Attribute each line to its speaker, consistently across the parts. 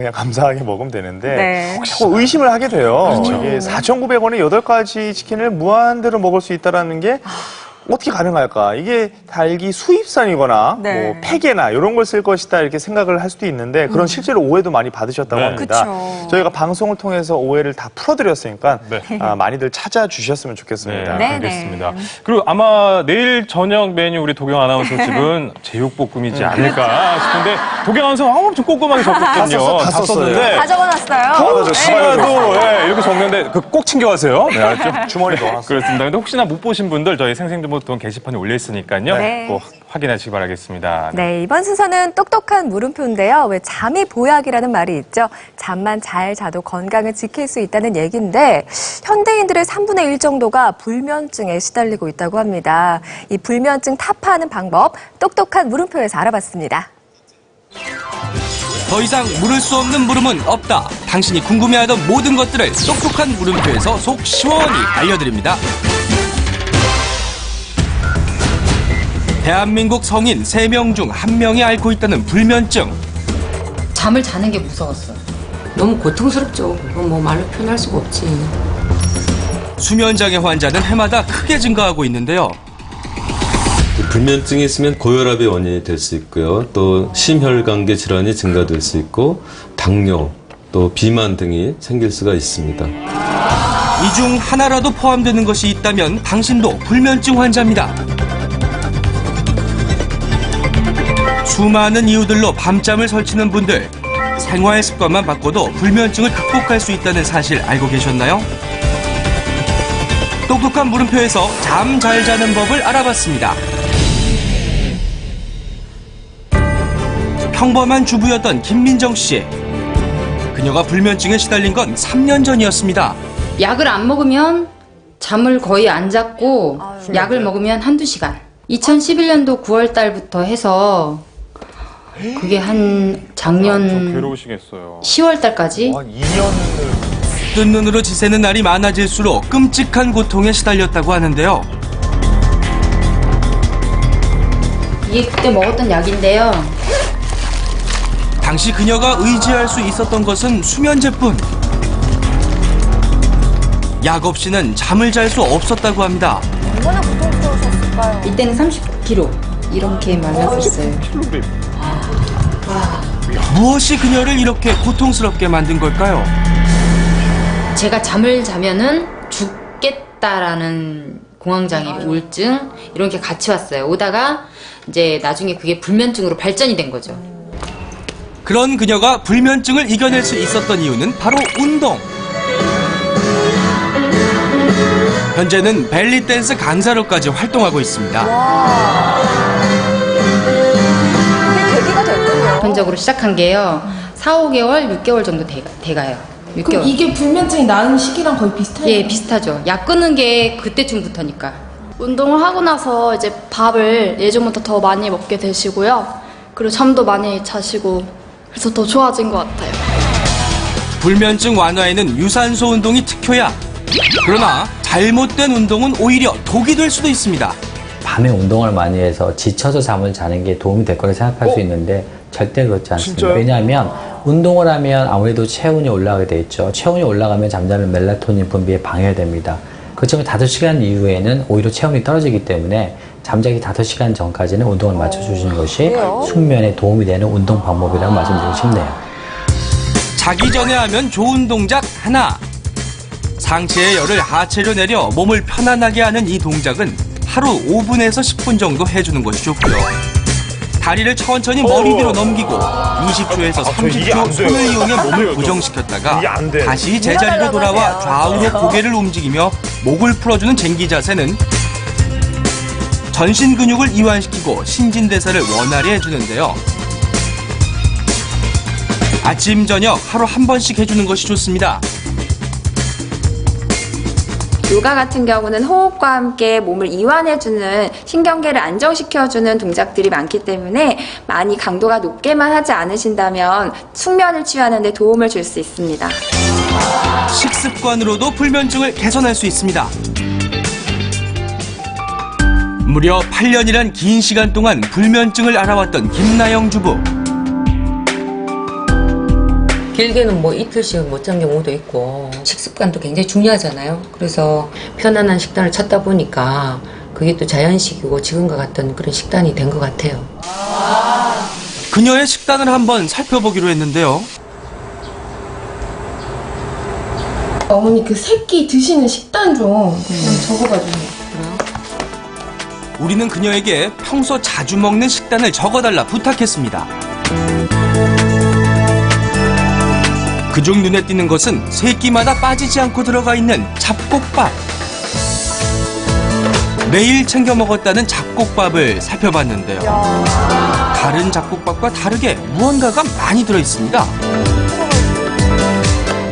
Speaker 1: 그냥 감사하게 먹으면 되는데
Speaker 2: 네.
Speaker 1: 자꾸 의심을 하게 돼요.
Speaker 2: 그렇죠.
Speaker 1: 이게 4,900원에 8가지 치킨을 무한대로 먹을 수 있다는 게 어떻게 가능할까? 이게 닭이 수입산이거나
Speaker 2: 네.
Speaker 1: 뭐 폐계나 이런 걸 쓸 것이다 이렇게 생각을 할 수도 있는데 그런 실제로 오해도 많이 받으셨다고
Speaker 3: 네.
Speaker 1: 합니다.
Speaker 2: 그쵸.
Speaker 1: 저희가 방송을 통해서 오해를 다 풀어드렸으니까
Speaker 3: 네.
Speaker 1: 많이들 찾아주셨으면 좋겠습니다.
Speaker 2: 네.
Speaker 3: 알겠습니다. 그리고 아마 내일 저녁 메뉴 우리 도경 아나운서 집은 제육볶음이지 않을까 싶은데 도경 아나운서 엄청 꼼꼼하게 적었거든요.
Speaker 1: 다 썼어요.
Speaker 2: 다 적어놨어요.
Speaker 3: 혹시라도 이렇게 적는데 꼭 챙겨가세요. 네, 알았죠?
Speaker 1: 주머니 넣어놨어요.
Speaker 3: 그렇습니다. 근데 혹시나 못 보신 분들 저희 생생정보통 게시판에 올려있으니까요.
Speaker 2: 네.
Speaker 3: 꼭 확인하시기 바라겠습니다.
Speaker 2: 네, 이번 순서는 똑똑한 물음표인데요. 왜 잠이 보약이라는 말이 있죠. 잠만 잘 자도 건강을 지킬 수 있다는 얘기인데 현대인들의 3분의 1 정도가 불면증에 시달리고 있다고 합니다. 이 불면증 타파하는 방법 똑똑한 물음표에서 알아봤습니다.
Speaker 4: 더 이상 물을 수 없는 물음은 없다. 당신이 궁금해하던 모든 것들을 똑똑한 물음표에서 속 시원히 알려드립니다. 대한민국 성인 3명 중 1명이 앓고 있다는 불면증.
Speaker 5: 잠을 자는 게 무서웠어요. 너무 고통스럽죠. 그건 뭐 말로 표현할 수가 없지.
Speaker 4: 수면장애 환자는 해마다 크게 증가하고 있는데요.
Speaker 6: 불면증이 있으면 고혈압의 원인이 될 수 있고요. 또 심혈관계 질환이 증가될 수 있고 당뇨, 또 비만 등이 생길 수가 있습니다.
Speaker 4: 이 중 하나라도 포함되는 것이 있다면 당신도 불면증 환자입니다. 수많은 이유들로 밤잠을 설치는 분들, 생활 습관만 바꿔도 불면증을 극복할 수 있다는 사실 알고 계셨나요? 똑똑한 물음표에서 잠 잘 자는 법을 알아봤습니다. 평범한 주부였던 김민정 씨. 그녀가 불면증에 시달린 건 3년 전이었습니다.
Speaker 5: 약을 안 먹으면 잠을 거의 안 잤고 약을 먹으면 한두 시간. 2011년도 9월 달부터 해서 그게 한 작년
Speaker 3: 괴로우시겠어요.
Speaker 5: 10월 달까지
Speaker 1: 2년을
Speaker 4: 뜬 눈으로 지새는 날이 많아질수록 끔찍한 고통에 시달렸다고 하는데요.
Speaker 5: 이게 그때 먹었던 약인데요.
Speaker 4: 당시 그녀가 의지할 수 있었던 것은 수면제뿐. 약 없이는 잠을 잘 수 없었다고 합니다.
Speaker 2: 얼마나 고통스러우셨을까요?
Speaker 5: 이때는 30kg 이렇게 말랐었어요.
Speaker 4: 무엇이 그녀를 이렇게 고통스럽게 만든 걸까요?
Speaker 5: 제가 잠을 자면은 죽겠다라는 공황장애, 우울증 이런 게 같이 왔어요. 오다가 이제 나중에 그게 불면증으로 발전이 된 거죠.
Speaker 4: 그런 그녀가 불면증을 이겨낼 수 있었던 이유는 바로 운동. 현재는 벨리 댄스 강사로까지 활동하고 있습니다.
Speaker 2: 이게 계기가 됐군요.
Speaker 5: 보편적으로 시작한 게요. 4, 5개월, 6개월 정도 돼가요. 6개월.
Speaker 7: 그럼 이게 불면증이 나는 시기랑 거의 비슷해요?
Speaker 5: 예, 비슷하죠. 약 끊는 게 그때쯤부터니까.
Speaker 8: 운동을 하고 나서 이제 밥을 예전보다 더 많이 먹게 되시고요. 그리고 잠도 많이 자시고 그래서 더 좋아진 것 같아요.
Speaker 4: 불면증 완화에는 유산소 운동이 특효야. 그러나 잘못된 운동은 오히려 독이 될 수도 있습니다.
Speaker 9: 밤에 운동을 많이 해서 지쳐서 잠을 자는 게 도움이 될 거라 생각할 수 있는데 절대 그렇지 않습니다.
Speaker 1: 진짜요?
Speaker 9: 왜냐하면 운동을 하면 아무래도 체온이 올라가게 돼 있죠. 체온이 올라가면 잠자는 멜라토닌 분비에 방해됩니다. 그렇지만 5시간 이후에는 오히려 체온이 떨어지기 때문에 잠자기 5시간 전까지는 운동을 맞춰주시는 것이 숙면에 도움이 되는 운동 방법이라고 말씀드리고 싶네요.
Speaker 4: 자기 전에 하면 좋은 동작 하나. 상체의 열을 하체로 내려 몸을 편안하게 하는 이 동작은 하루 5분에서 10분 정도 해주는 것이 좋고요. 다리를 천천히 머리 뒤로 넘기고 20초에서
Speaker 3: 이게 안
Speaker 4: 30초
Speaker 3: 돼요.
Speaker 4: 손을 이용해
Speaker 3: 안 돼요,
Speaker 4: 몸을
Speaker 3: 저.
Speaker 4: 고정시켰다가
Speaker 3: 이게 안 돼.
Speaker 4: 다시 제자리로 돌아와 좌우로 고개를 움직이며 목을 풀어주는 쟁기 자세는 전신 근육을 이완시키고 신진대사를 원활히 해주는데요. 아침, 저녁 하루 한 번씩 해주는 것이 좋습니다.
Speaker 10: 요가 같은 경우는 호흡과 함께 몸을 이완해주는 신경계를 안정시켜주는 동작들이 많기 때문에 많이 강도가 높게만 하지 않으신다면 숙면을 취하는 데 도움을 줄 수 있습니다.
Speaker 4: 식습관으로도 불면증을 개선할 수 있습니다. 무려 8년이란 긴 시간 동안 불면증을 앓아왔던 김나영 주부.
Speaker 11: 길게는 뭐 이틀씩 못 잔 경우도 있고 식습관도 굉장히 중요하잖아요. 그래서 편안한 식단을 찾다 보니까 그게 또 자연식이고 지금과 같은 그런 식단이 된 것 같아요.
Speaker 4: 그녀의 식단을 한번 살펴보기로 했는데요.
Speaker 7: 어머니 그 새끼 드시는 식단 좀 적어봐주세요.
Speaker 4: 우리는 그녀에게 평소 자주 먹는 식단을 적어달라 부탁했습니다. 그중 눈에 띄는 것은 세 끼마다 빠지지 않고 들어가 있는 잡곡밥. 매일 챙겨 먹었다는 잡곡밥을 살펴봤는데요. 다른 잡곡밥과 다르게 무언가가 많이 들어있습니다.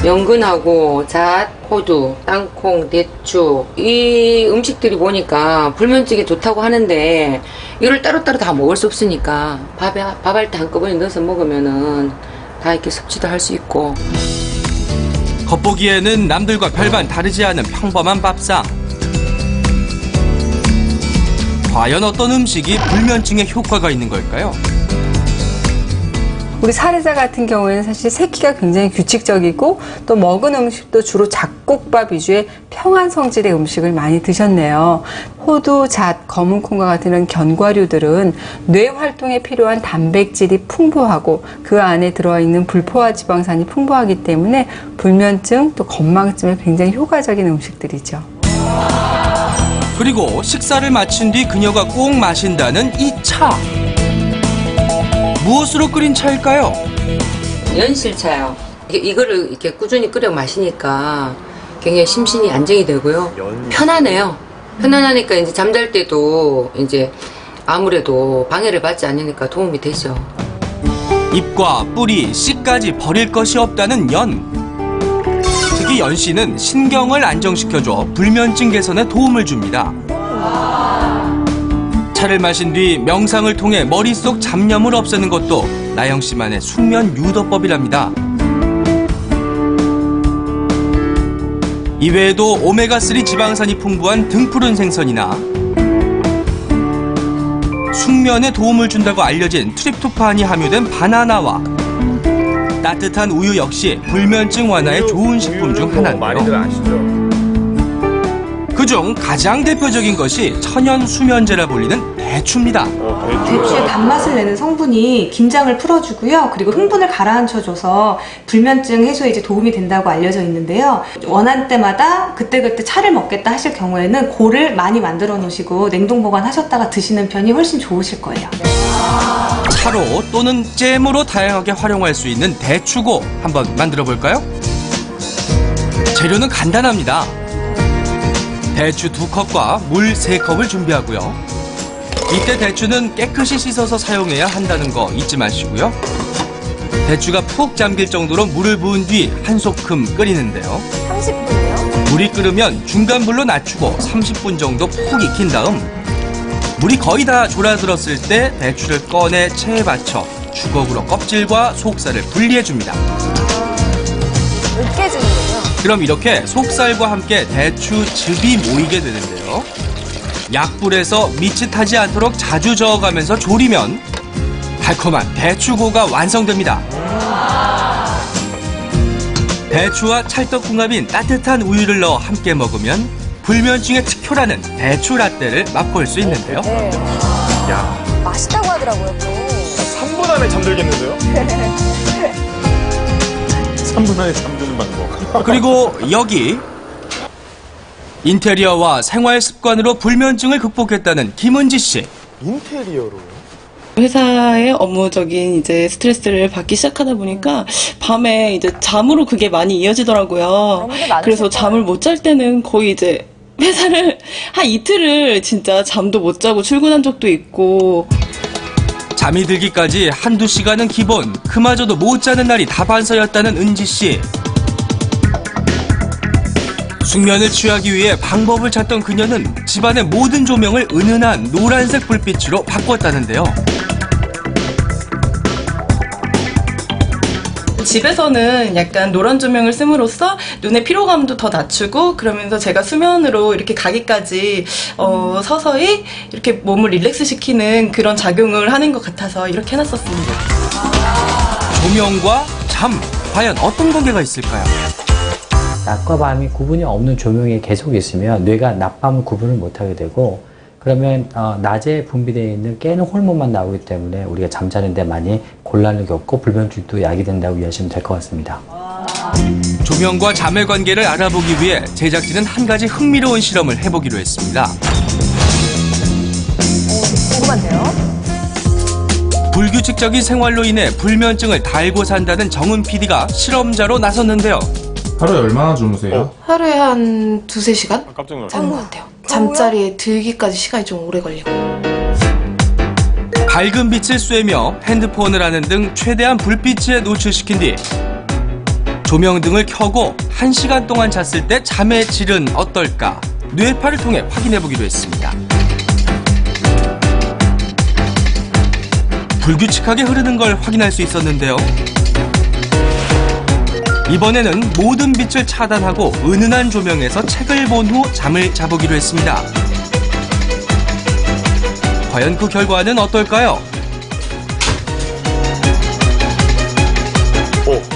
Speaker 11: 연근하고 잣, 호두, 땅콩, 대추 이 음식들이 보니까 불면증에 좋다고 하는데 이걸 따로따로 다 먹을 수 없으니까 밥할 때 한꺼번에 넣어서 먹으면은 다 이렇게 섭취도 할 수 있고.
Speaker 4: 겉보기에는 남들과 별반 다르지 않은 평범한 밥상. 과연 어떤 음식이 불면증에 효과가 있는 걸까요?
Speaker 12: 우리 사례자 같은 경우에는 사실 새끼가 굉장히 규칙적이고 또 먹은 음식도 주로 잡곡밥 위주의 평안 성질의 음식을 많이 드셨네요. 호두, 잣, 검은콩과 같은 이런 견과류들은 뇌 활동에 필요한 단백질이 풍부하고 그 안에 들어있는 불포화 지방산이 풍부하기 때문에 불면증 또 건망증에 굉장히 효과적인 음식들이죠.
Speaker 4: 그리고 식사를 마친 뒤 그녀가 꼭 마신다는 이 차. 무엇으로 끓인 차일까요?
Speaker 11: 연실차요. 이거를 이렇게 꾸준히 끓여 마시니까 굉장히 심신이 안정이 되고요. 편안해요. 편안하니까 이제 잠잘 때도 이제 아무래도 방해를 받지 않으니까 도움이 되죠.
Speaker 4: 잎과 뿌리, 씨까지 버릴 것이 없다는 연. 특히 연씨는 신경을 안정시켜줘 불면증 개선에 도움을 줍니다. 차를 마신 뒤 명상을 통해 머릿속 잡념을 없애는 것도 나영 씨만의 숙면 유도법이랍니다. 이외에도 오메가3 지방산이 풍부한 등푸른 생선이나 숙면에 도움을 준다고 알려진 트립토판이 함유된 바나나와 따뜻한 우유 역시 불면증 완화에 좋은 식품 중 하나인데요. 그중 가장 대표적인 것이 천연 수면제라 불리는 대추입니다.
Speaker 13: 대추의 단맛을 내는 성분이 긴장을 풀어주고요. 그리고 흥분을 가라앉혀줘서 불면증 해소에 이제 도움이 된다고 알려져 있는데요. 원하는 때마다 그때그때 차를 먹겠다 하실 경우에는 고를 많이 만들어 놓으시고 냉동 보관하셨다가 드시는 편이 훨씬 좋으실 거예요.
Speaker 4: 차로 또는 잼으로 다양하게 활용할 수 있는 대추고 한번 만들어 볼까요? 재료는 간단합니다. 대추 2컵과 물 3컵을 준비하고요. 이때 대추는 깨끗이 씻어서 사용해야 한다는 거 잊지 마시고요. 대추가 푹 잠길 정도로 물을 부은 뒤 한 소끔 끓이는데요.
Speaker 2: 30분이요?
Speaker 4: 물이 끓으면 중간 불로 낮추고 30분 정도 푹 익힌 다음 물이 거의 다 졸아들었을 때 대추를 꺼내 체에 받쳐 주걱으로 껍질과 속살을 분리해줍니다.
Speaker 2: 으깨지는군요.
Speaker 4: 그럼 이렇게 속살과 함께 대추즙이 모이게 되는데요. 약불에서 밑이 타지 않도록 자주 저어가면서 졸이면 달콤한 대추고가 완성됩니다. 대추와 찰떡궁합인 따뜻한 우유를 넣어 함께 먹으면 불면증의 특효라는 대추 라떼를 맛볼 수 있는데요.
Speaker 1: 야,
Speaker 2: 맛있다고 하더라고요, 또.
Speaker 1: 3분 안에 잠들겠는데요? 3분 안에 잠드는 방법.
Speaker 4: 그리고 여기 인테리어와 생활 습관으로 불면증을 극복했다는 김은지 씨.
Speaker 1: 인테리어로요?
Speaker 14: 회사의 업무적인 이제 스트레스를 받기 시작하다 보니까 밤에 이제 잠으로 그게 많이 이어지더라고요. 그래서 잠을 못 잘 때는 거의 이제 회사를 한 이틀을 진짜 잠도 못 자고 출근한 적도 있고.
Speaker 4: 잠이 들기까지 한두 시간은 기본, 그마저도 못 자는 날이 다반사였다는 은지 씨. 숙면을 취하기 위해 방법을 찾던 그녀는 집안의 모든 조명을 은은한 노란색 불빛으로 바꿨다는데요.
Speaker 14: 집에서는 약간 노란 조명을 씀으로써 눈의 피로감도 더 낮추고 그러면서 제가 수면으로 이렇게 가기까지 서서히 이렇게 몸을 릴렉스 시키는 그런 작용을 하는 것 같아서 이렇게 해놨었습니다.
Speaker 4: 조명과 잠, 과연 어떤 관계가 있을까요?
Speaker 9: 낮과 밤이 구분이 없는 조명이 계속 있으면 뇌가 낮밤을 구분을 못하게 되고 그러면 낮에 분비되어 있는 깨는 호르몬만 나오기 때문에 우리가 잠자는 데 많이 곤란을 겪고 불면증도 야기된다고 이해하시면 될 것 같습니다.
Speaker 4: 조명과 잠의 관계를 알아보기 위해 제작진은 한 가지 흥미로운 실험을 해보기로 했습니다.
Speaker 2: 궁금한데요?
Speaker 4: 불규칙적인 생활로 인해 불면증을 달고 산다는 정은 PD가 실험자로 나섰는데요.
Speaker 15: 하루에 얼마나 주무세요?
Speaker 7: 하루에 한 2-3시간?
Speaker 3: 깜짝 놀랐어요.
Speaker 7: 자는 것 같아요. 잠자리에 들기까지 시간이 좀 오래 걸리고.
Speaker 4: 밝은 빛을 쐬며 핸드폰을 하는 등 최대한 불빛에 노출시킨 뒤 조명등을 켜고 1시간 동안 잤을 때 잠의 질은 어떨까? 뇌파를 통해 확인해보기로 했습니다. 불규칙하게 흐르는 걸 확인할 수 있었는데요. 이번에는 모든 빛을 차단하고 은은한 조명에서 책을 본 후 잠을 자보기로 했습니다. 과연 그 결과는 어떨까요?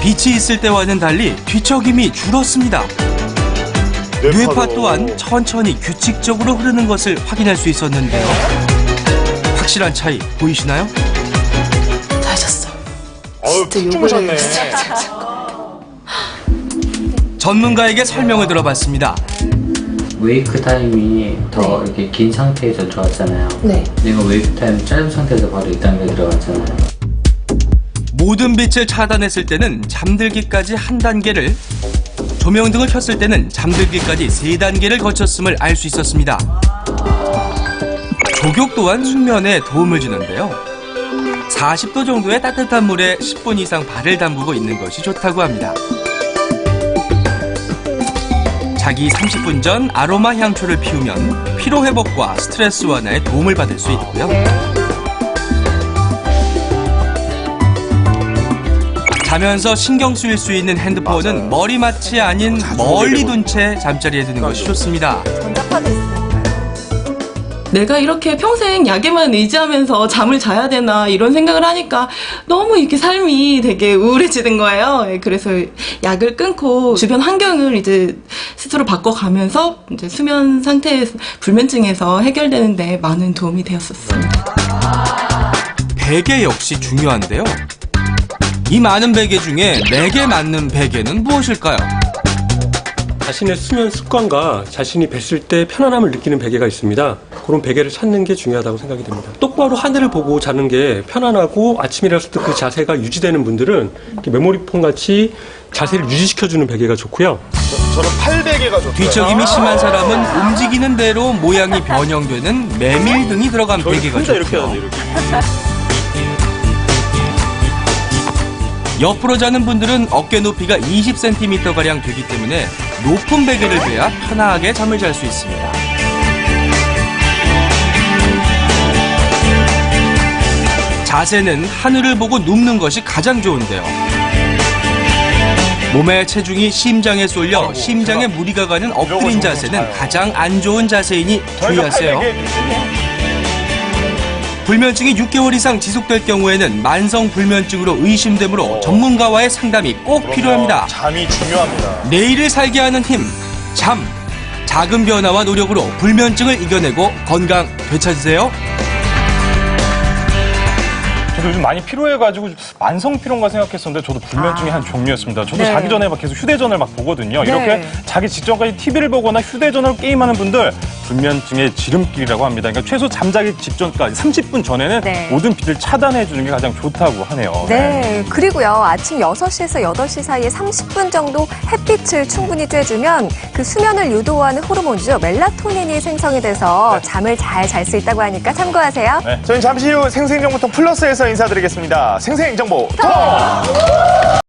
Speaker 4: 빛이 있을 때와는 달리 뒤척임이 줄었습니다. 뇌파 또한 천천히 규칙적으로 흐르는 것을 확인할 수 있었는데요. 확실한 차이 보이시나요?
Speaker 7: 잘 잤어.
Speaker 1: 푹 주무셨네.
Speaker 4: 전문가에게 설명을 들어봤습니다.
Speaker 9: 웨이크 타임이 더 이렇게 긴 상태에서 들어왔잖아요.
Speaker 7: 네.
Speaker 9: 내가 웨이크 타임 짧은 상태에서 바로 2단계 들어갔잖아요.
Speaker 4: 모든 빛을 차단했을 때는 잠들기까지 한 단계를, 조명등을 켰을 때는 잠들기까지 3단계를 거쳤음을 알 수 있었습니다. 족욕 또한 숙면에 도움을 주는데요. 40도 정도의 따뜻한 물에 10분 이상 발을 담그고 있는 것이 좋다고 합니다. 자기 30분 전 아로마 향초를 피우면 피로 회복과 스트레스 완화에 도움을 받을 수 있고요. 자면서 신경 쓰일 수 있는 핸드폰은 머리맡이 아닌 멀리 둔 채 잠자리에 드는 것이 좋습니다.
Speaker 2: 전자파도 있으니까요.
Speaker 14: 내가 이렇게 평생 약에만 의지하면서 잠을 자야 되나 이런 생각을 하니까 너무 이렇게 삶이 되게 우울해지는 거예요. 예, 그래서 약을 끊고 주변 환경을 이제 스스로 바꿔가면서 이제 수면 상태에서 불면증에서 해결되는데 많은 도움이 되었었습니다.
Speaker 4: 베개 역시 중요한데요. 이 많은 베개 중에 내게 맞는 베개는 무엇일까요?
Speaker 16: 자신의 수면 습관과 자신이 뱄을 때 편안함을 느끼는 베개가 있습니다. 그런 베개를 찾는 게 중요하다고 생각이 됩니다. 똑바로 하늘을 보고 자는 게 편안하고 아침에 일어났을 때 그 자세가 유지되는 분들은 이렇게 메모리폼 같이 자세를 유지시켜주는 베개가 좋고요.
Speaker 1: 저는 팔베개가 좋고요.
Speaker 4: 뒤척임이 심한 사람은 움직이는 대로 모양이 변형되는 메밀 등이 들어간 베개가 좋고요. 옆으로 자는 분들은 어깨 높이가 20cm가량 되기 때문에 높은 베개를 베야 편하게 잠을 잘 수 있습니다. 자세는 하늘을 보고 눕는 것이 가장 좋은데요. 몸의 체중이 심장에 쏠려 심장에 무리가 가는 엎드린 자세는 가장 안 좋은 자세이니 주의하세요. 불면증이 6개월 이상 지속될 경우에는 만성 불면증으로 의심되므로 전문가와의 상담이 꼭 필요합니다.
Speaker 1: 잠이 중요합니다.
Speaker 4: 내일을 살게 하는 힘, 잠. 작은 변화와 노력으로 불면증을 이겨내고 건강 되찾으세요.
Speaker 3: 저도 요즘 많이 피로해가지고 만성 피로인가 생각했었는데 저도 불면증의 한 종류였습니다. 저도
Speaker 2: 네.
Speaker 3: 자기 전에 막 계속 휴대전화를 막 보거든요.
Speaker 2: 네.
Speaker 3: 이렇게 자기 직전까지 TV를 보거나 휴대전화로 게임하는 분들 불면증의 지름길이라고 합니다. 그러니까 최소 잠자기 직전까지 30분 전에는
Speaker 2: 네.
Speaker 3: 모든 빛을 차단해주는 게 가장 좋다고 하네요.
Speaker 2: 네, 그리고요, 아침 6시에서 8시 사이에 30분 정도 햇빛을 충분히 쬐주면 그 수면을 유도하는 호르몬이죠. 멜라토닌이 생성이 돼서 잠을 잘 잘 수 있다고 하니까 참고하세요.
Speaker 1: 네. 저희는 잠시 후 생생정보통 플러스에서 인사드리겠습니다. 생생정보 통!